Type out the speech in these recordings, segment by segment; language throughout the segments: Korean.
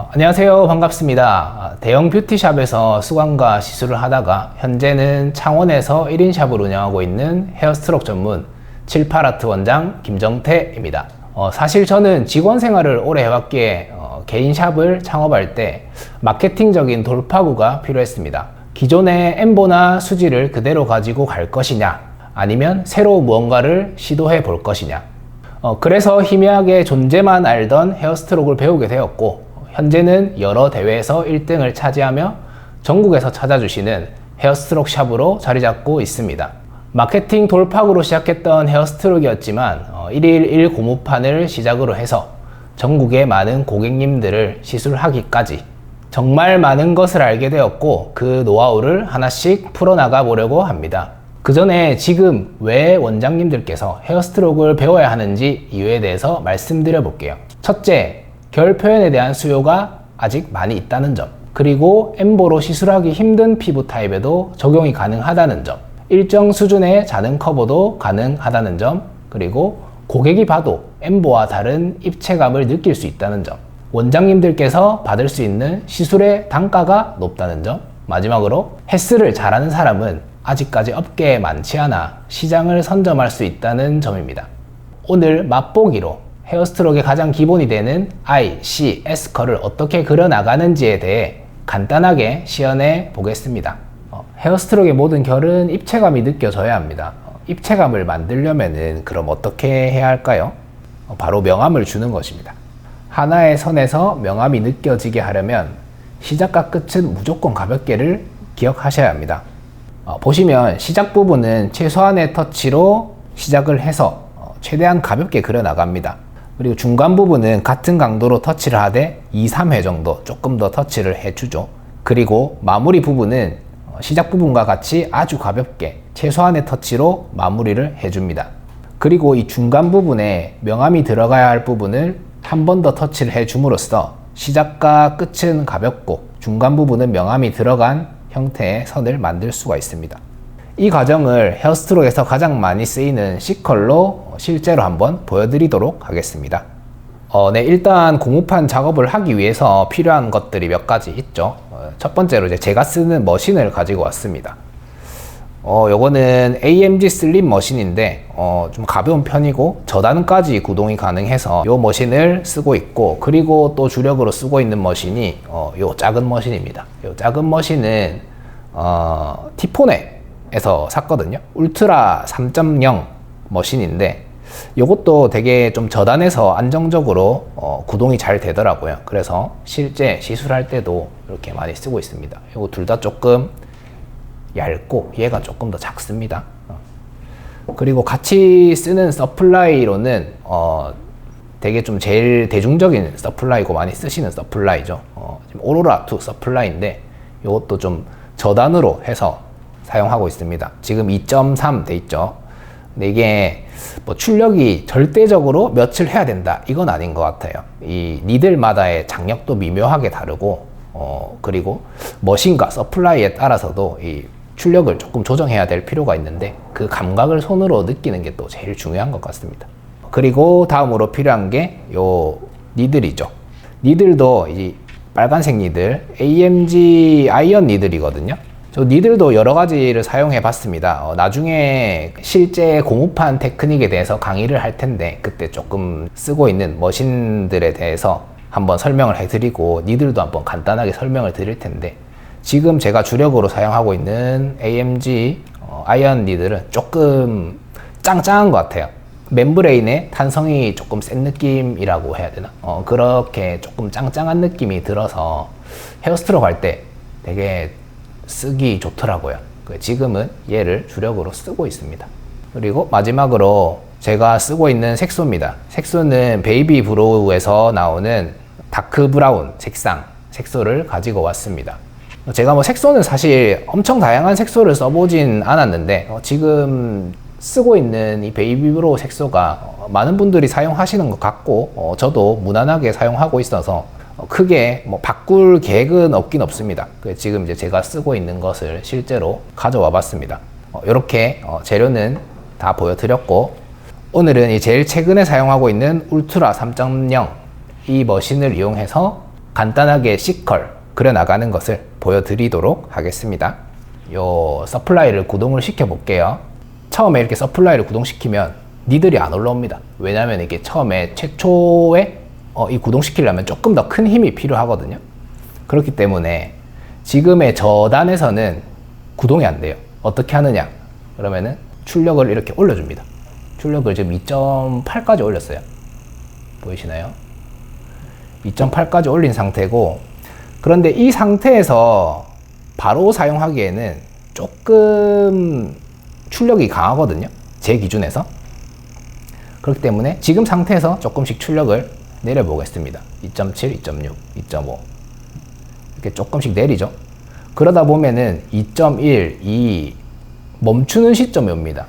안녕하세요. 반갑습니다. 대형 뷰티샵에서 수강과 시술을 하다가 현재는 창원에서 1인 샵을 운영하고 있는 헤어스트록 전문 78아트 원장 김정태입니다. 사실 저는 직원 생활을 오래 해왔기에 개인 샵을 창업할 때 마케팅적인 돌파구가 필요했습니다. 기존의 엠보나 수지를 그대로 가지고 갈 것이냐, 아니면 새로 무언가를 시도해 볼 것이냐. 그래서 희미하게 존재만 알던 헤어스트록을 배우게 되었고, 현재는 여러 대회에서 1등을 차지하며 전국에서 찾아주시는 헤어스트록 샵으로 자리 잡고 있습니다. 마케팅 돌파구로 시작했던 헤어스트록이었지만 1일 1 고무판을 시작으로 해서 전국의 많은 고객님들을 시술하기까지 정말 많은 것을 알게 되었고, 그 노하우를 하나씩 풀어나가 보려고 합니다. 그 전에 지금 왜 원장님들께서 헤어스트록을 배워야 하는지 이유에 대해서 말씀드려 볼게요. 첫째, 결 표현에 대한 수요가 아직 많이 있다는 점, 그리고 엠보로 시술하기 힘든 피부 타입에도 적용이 가능하다는 점, 일정 수준의 자능 커버도 가능하다는 점, 그리고 고객이 봐도 엠보와 다른 입체감을 느낄 수 있다는 점, 원장님들께서 받을 수 있는 시술의 단가가 높다는 점, 마지막으로 헬스를 잘하는 사람은 아직까지 업계에 많지 않아 시장을 선점할 수 있다는 점입니다. 오늘 맛보기로 헤어스트록의 가장 기본이 되는 I, C, S 컬을 어떻게 그려나가는지에 대해 간단하게 시연해 보겠습니다. 헤어스트록의 모든 결은 입체감이 느껴져야 합니다. 입체감을 만들려면은 그럼 어떻게 해야 할까요? 바로 명암을 주는 것입니다. 하나의 선에서 명암이 느껴지게 하려면 시작과 끝은 무조건 가볍게를 기억하셔야 합니다. 보시면 시작 부분은 최소한의 터치로 시작을 해서 최대한 가볍게 그려 나갑니다. 그리고 중간 부분은 같은 강도로 터치를 하되 2, 3회 정도 조금 더 터치를 해주죠. 그리고 마무리 부분은 시작 부분과 같이 아주 가볍게 최소한의 터치로 마무리를 해줍니다. 그리고 이 중간 부분에 명암이 들어가야 할 부분을 한 번 더 터치를 해줌으로써 시작과 끝은 가볍고 중간 부분은 명암이 들어간 형태의 선을 만들 수가 있습니다. 이 과정을 헤어스트록에서 가장 많이 쓰이는 C컬로 실제로 한번 보여드리도록 하겠습니다. 일단 고무판 작업을 하기 위해서 필요한 것들이 몇 가지 있죠. 첫 번째로 제가 쓰는 머신을 가지고 왔습니다. 요거는 AMG 슬림 머신인데 좀 가벼운 편이고 저단까지 구동이 가능해서 요 머신을 쓰고 있고, 그리고 또 주력으로 쓰고 있는 머신이 요 작은 머신입니다. 요 작은 머신은 티포넷에서 샀거든요. 울트라 3.0 머신인데 요것도 되게 좀 저단에서 안정적으로 구동이 잘 되더라고요. 그래서 실제 시술할 때도 이렇게 많이 쓰고 있습니다. 요거 둘 다 조금 얇고 얘가 조금 더 작습니다. 그리고 같이 쓰는 서플라이로는 되게 좀 제일 대중적인 서플라이고 많이 쓰시는 서플라이죠. 지금 오로라2 서플라이인데 이것도 좀 저단으로 해서 사용하고 있습니다. 지금 2.3 돼 있죠. 근데 이게 뭐 출력이 절대적으로 며칠 해야 된다 이건 아닌 것 같아요. 이 니들마다의 장력도 미묘하게 다르고 그리고 머신과 서플라이에 따라서도 이 출력을 조금 조정해야 될 필요가 있는데 그 감각을 손으로 느끼는 게 또 제일 중요한 것 같습니다. 그리고 다음으로 필요한 게 요 니들이죠. 니들도 이 빨간색 니들 AMG 아이언 니들이거든요. 저 니들도 여러 가지를 사용해 봤습니다. 나중에 실제 고무판 테크닉에 대해서 강의를 할 텐데 그때 조금 쓰고 있는 머신들에 대해서 한번 설명을 해드리고 니들도 한번 간단하게 설명을 드릴 텐데, 지금 제가 주력으로 사용하고 있는 AMG 아이언 니들은 조금 짱짱한 것 같아요. 멤브레인의 탄성이 조금 센 느낌이라고 해야 되나? 그렇게 조금 짱짱한 느낌이 들어서 헤어스트록 할 때 되게 쓰기 좋더라고요. 지금은 얘를 주력으로 쓰고 있습니다. 그리고 마지막으로 제가 쓰고 있는 색소입니다. 색소는 베이비 브로우에서 나오는 다크 브라운 색소를 가지고 왔습니다. 제가 뭐 색소는 사실 엄청 다양한 색소를 써보진 않았는데 지금 쓰고 있는 이 베이비 브로우 색소가 많은 분들이 사용하시는 것 같고 저도 무난하게 사용하고 있어서 크게 뭐 바꿀 계획은 없긴 없습니다. 지금 이제 제가 쓰고 있는 것을 실제로 가져와 봤습니다. 이렇게 재료는 다 보여드렸고, 오늘은 제일 최근에 사용하고 있는 울트라 3.0 이 머신을 이용해서 간단하게 C컬 그려나가는 것을 보여드리도록 하겠습니다. 요 서플라이를 구동을 시켜 볼게요. 처음에 이렇게 서플라이를 구동시키면 니들이 안 올라옵니다. 왜냐면 이게 처음에 최초에 이 구동시키려면 조금 더 큰 힘이 필요하거든요. 그렇기 때문에 지금의 저단에서는 구동이 안 돼요. 어떻게 하느냐? 그러면은 출력을 이렇게 올려줍니다. 출력을 지금 2.8까지 올렸어요. 보이시나요? 2.8까지 올린 상태고, 그런데 이 상태에서 바로 사용하기에는 조금 출력이 강하거든요. 제 기준에서. 그렇기 때문에 지금 상태에서 조금씩 출력을 내려보겠습니다. 2.7, 2.6, 2.5 이렇게 조금씩 내리죠. 그러다 보면은 2.1, 2 멈추는 시점이 옵니다.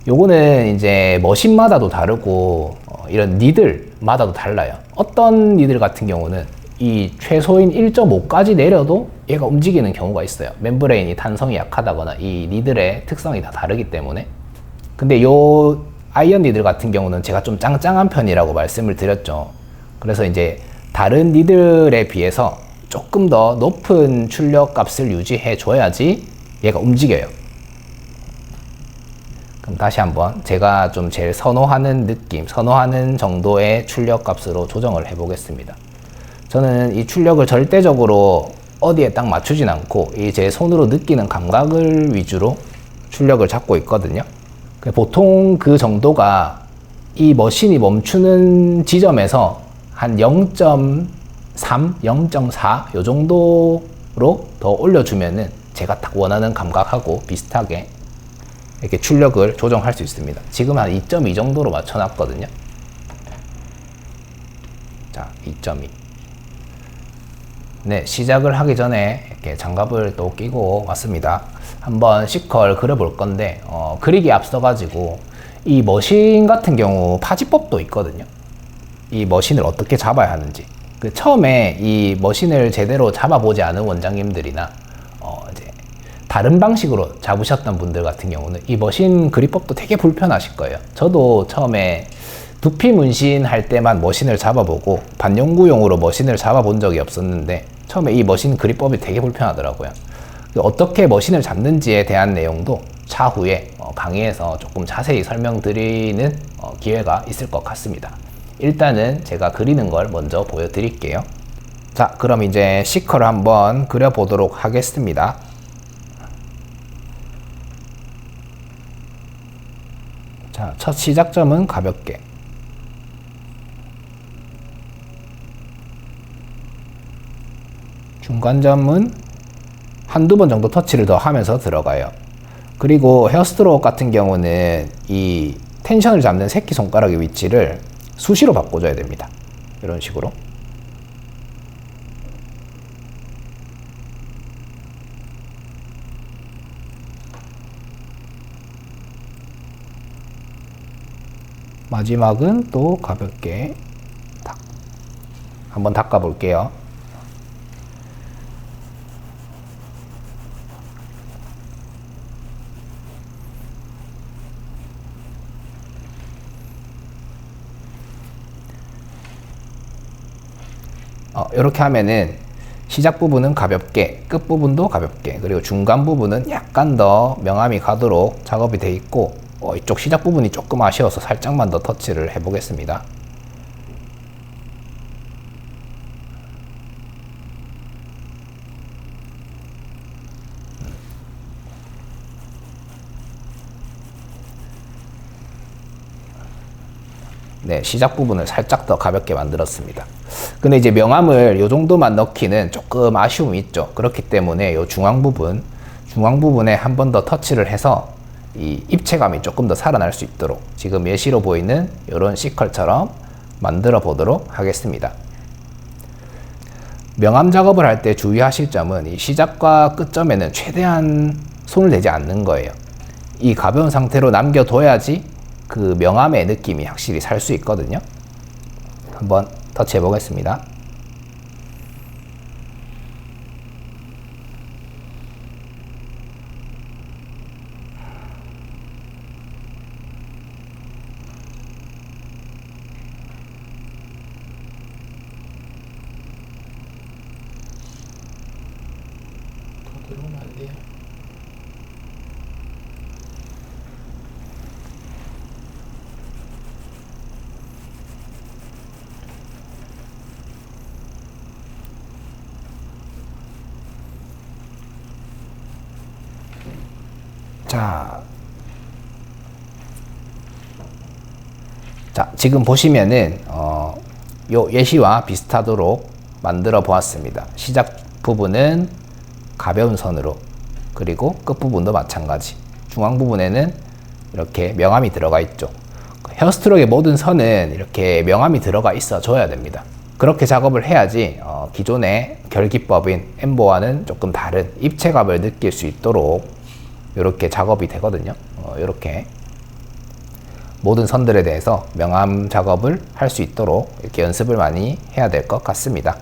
요거는 이제 머신마다도 다르고 이런 니들마다도 달라요. 어떤 니들 같은 경우는 이 최소인 1.5까지 내려도 얘가 움직이는 경우가 있어요. 멤브레인이 탄성이 약하다거나 이 니들의 특성이 다 다르기 때문에. 근데 요 아이언 니들 같은 경우는 제가 좀 짱짱한 편이라고 말씀을 드렸죠. 그래서 이제 다른 니들에 비해서 조금 더 높은 출력 값을 유지해 줘야지 얘가 움직여요. 그럼 다시 한번 제가 좀 제일 선호하는 느낌, 선호하는 정도의 출력 값으로 조정을 해 보겠습니다. 저는 이 출력을 절대적으로 어디에 딱 맞추진 않고 이 제 손으로 느끼는 감각을 위주로 출력을 잡고 있거든요. 보통 그 정도가 이 머신이 멈추는 지점에서 한 0.3, 0.4 요 정도로 더 올려주면은 제가 딱 원하는 감각하고 비슷하게 이렇게 출력을 조정할 수 있습니다. 지금 한 2.2 정도로 맞춰놨거든요. 자, 2.2. 네, 시작을 하기 전에 이렇게 장갑을 또 끼고 왔습니다. 한번 C컬 그려볼 건데, 그리기 앞서가지고 이 머신 같은 경우 파지법도 있거든요. 이 머신을 어떻게 잡아야 하는지. 처음에 이 머신을 제대로 잡아보지 않은 원장님들이나 이제 다른 방식으로 잡으셨던 분들 같은 경우는 이 머신 그립법도 되게 불편하실 거예요. 저도 처음에 두피 문신 할 때만 머신을 잡아보고 반영구용으로 머신을 잡아본 적이 없었는데 처음에 이 머신 그립법이 되게 불편하더라고요. 어떻게 머신을 잡는지에 대한 내용도 차후에 강의에서 조금 자세히 설명드리는 기회가 있을 것 같습니다. 일단은 제가 그리는 걸 먼저 보여드릴게요. 자, 그럼 이제 C컬을 한번 그려보도록 하겠습니다. 자, 첫 시작점은 가볍게, 중간점은 한두 번 정도 터치를 더 하면서 들어가요. 그리고 헤어스트로크 같은 경우는 이 텐션을 잡는 새끼손가락의 위치를 수시로 바꿔줘야 됩니다. 이런 식으로. 마지막은 또 가볍게 한번 닦아 볼게요. 이렇게 하면은 시작 부분은 가볍게, 끝 부분도 가볍게, 그리고 중간 부분은 약간 더 명암이 가도록 작업이 되어 있고, 이쪽 시작 부분이 조금 아쉬워서 살짝만 더 터치를 해 보겠습니다. 네, 시작 부분을 살짝 더 가볍게 만들었습니다. 근데 이제 명암을 이 정도만 넣기는 조금 아쉬움이 있죠. 그렇기 때문에 이 중앙 부분에 한 번 더 터치를 해서 이 입체감이 조금 더 살아날 수 있도록 지금 예시로 보이는 이런 C컬처럼 만들어 보도록 하겠습니다. 명암 작업을 할 때 주의하실 점은 이 시작과 끝점에는 최대한 손을 대지 않는 거예요. 이 가벼운 상태로 남겨둬야지 그 명암의 느낌이 확실히 살 수 있거든요. 한번 터치해 보겠습니다. 들어오면 안 돼요. 자, 지금 보시면은 요 예시와 비슷하도록 만들어 보았습니다. 시작 부분은 가벼운 선으로, 그리고 끝 부분도 마찬가지. 중앙 부분에는 이렇게 명암이 들어가 있죠. 헤어스트록의 모든 선은 이렇게 명암이 들어가 있어 줘야 됩니다. 그렇게 작업을 해야지 기존의 결기법인 엠보와는 조금 다른 입체감을 느낄 수 있도록 이렇게 작업이 되거든요. 이렇게 모든 선들에 대해서 명암 작업을 할 수 있도록 이렇게 연습을 많이 해야 될 것 같습니다.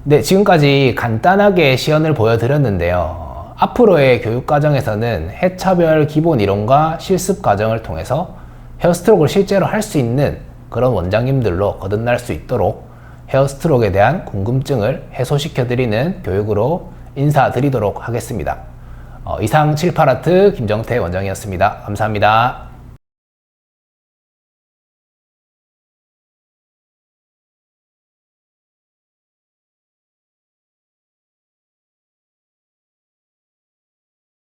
네, 지금까지 간단하게 시연을 보여드렸는데요. 앞으로의 교육과정에서는 해차별 기본 이론과 실습 과정을 통해서 헤어스트록을 실제로 할 수 있는 그런 원장님들로 거듭날 수 있도록 헤어스트록에 대한 궁금증을 해소시켜드리는 교육으로 인사드리도록 하겠습니다. 이상 78아트 김정태 원장이었습니다. 감사합니다.